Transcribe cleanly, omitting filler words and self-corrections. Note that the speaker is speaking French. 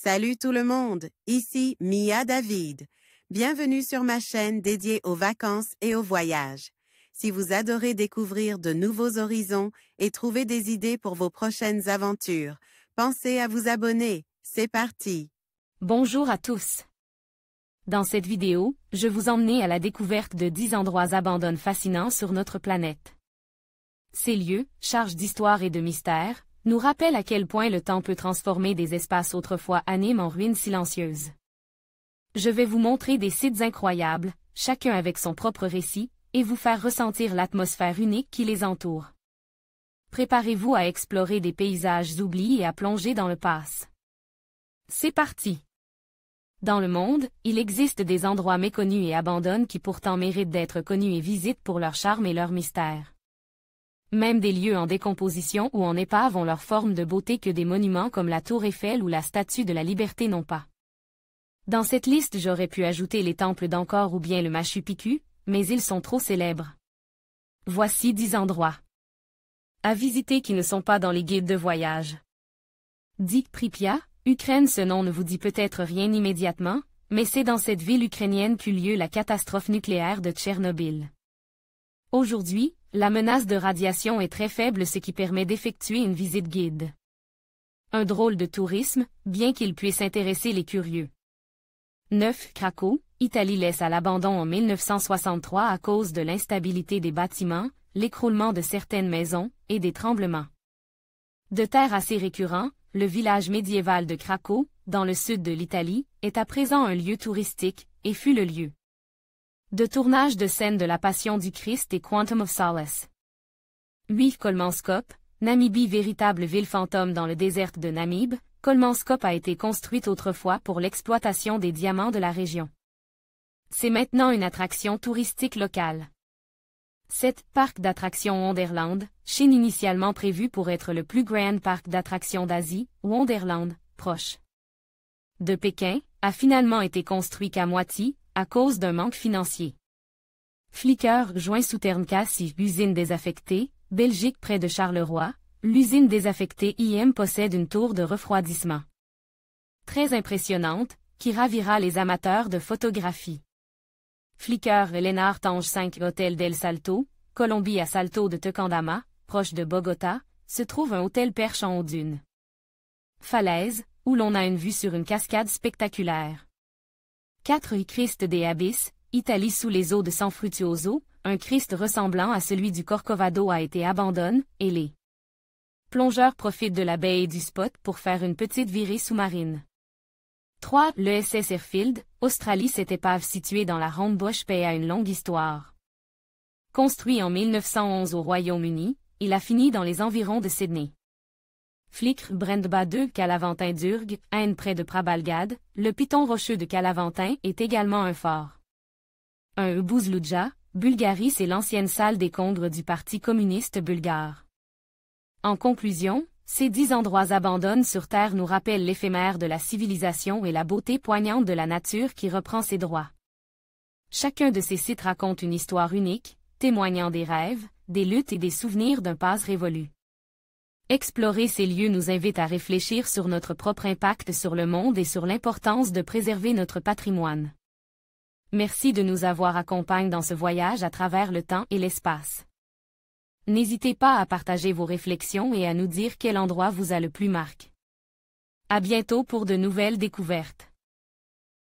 Salut tout le monde, ici Mia David. Bienvenue sur ma chaîne dédiée aux vacances et aux voyages. Si vous adorez découvrir de nouveaux horizons et trouver des idées pour vos prochaines aventures, pensez à vous abonner. C'est parti! Bonjour à tous. Dans cette vidéo, je vous emmène à la découverte de 10 endroits abandonnés fascinants sur notre planète. Ces lieux, chargés d'histoire et de mystère, nous rappellent à quel point le temps peut transformer des espaces autrefois animes en ruines silencieuses. Je vais vous montrer des sites incroyables, chacun avec son propre récit, et vous faire ressentir l'atmosphère unique qui les entoure. Préparez-vous à explorer des paysages oubliés et à plonger dans le passé. C'est parti! Dans le monde, il existe des endroits méconnus et abandonnés qui pourtant méritent d'être connus et visités pour leur charme et leur mystère. Même des lieux en décomposition ou en épave ont leur forme de beauté que des monuments comme la Tour Eiffel ou la Statue de la Liberté n'ont pas. Dans cette liste j'aurais pu ajouter les temples d'Angkor ou bien le Machu Picchu, mais ils sont trop célèbres. Voici 10 endroits à visiter qui ne sont pas dans les guides de voyage. 10 Pripyat, Ukraine. Ce nom ne vous dit peut-être rien immédiatement, mais c'est dans cette ville ukrainienne qu'eut lieu la catastrophe nucléaire de Tchernobyl. Aujourd'hui, la menace de radiation est très faible, ce qui permet d'effectuer une visite guide. Un drôle de tourisme, bien qu'il puisse intéresser les curieux. 9 Cracow, Italie laisse à l'abandon en 1963 à cause de l'instabilité des bâtiments, l'écroulement de certaines maisons, et des tremblements de terre assez récurrents. Le village médiéval de Cracow, dans le sud de l'Italie, est à présent un lieu touristique, et fut le lieu de tournage de scènes de la Passion du Christ et Quantum of Solace. 8 Kolmanskop, Namibie. Véritable ville fantôme dans le désert de Namib, Kolmanskop a été construite autrefois pour l'exploitation des diamants de la région. C'est maintenant une attraction touristique locale. 7 Parc d'attractions Wonderland, Chine. Initialement prévu pour être le plus grand parc d'attractions d'Asie, Wonderland, proche de Pékin, a finalement été construit qu'à moitié, à cause d'un manque financier. Flickr. Joint Southern Cassie. Usine désaffectée, Belgique près de Charleroi. L'usine désaffectée IM possède une tour de refroidissement très impressionnante, qui ravira les amateurs de photographie. Flickr. Lénard Tange 5 Hôtel del Salto, Colombie. À Salto de Tequendama, proche de Bogota, se trouve un hôtel perche en haut d'une falaise, où l'on a une vue sur une cascade spectaculaire. 4 Christ des Abysses, Italie. Sous les eaux de San Fruttuoso, un Christ ressemblant à celui du Corcovado a été abandonné, et les plongeurs profitent de la baie et du spot pour faire une petite virée sous-marine. 3 Le SS Airfield, Australie. Cette épave située dans la Homebush Bay a une longue histoire. Construit en 1911 au Royaume-Uni, il a fini dans les environs de Sydney. Flickr. Brandba 2 Calavantin Durg, Aisne près de Prabalgad, le piton rocheux de Calavantin est également un fort. 1 Bouzloudja, Bulgarie. C'est l'ancienne salle des congrès du Parti communiste bulgare. En conclusion, ces 10 endroits abandonnés sur Terre nous rappellent l'éphémère de la civilisation et la beauté poignante de la nature qui reprend ses droits. Chacun de ces sites raconte une histoire unique, témoignant des rêves, des luttes et des souvenirs d'un passé révolu. Explorer ces lieux nous invite à réfléchir sur notre propre impact sur le monde et sur l'importance de préserver notre patrimoine. Merci de nous avoir accompagnés dans ce voyage à travers le temps et l'espace. N'hésitez pas à partager vos réflexions et à nous dire quel endroit vous a le plus marqué. À bientôt pour de nouvelles découvertes.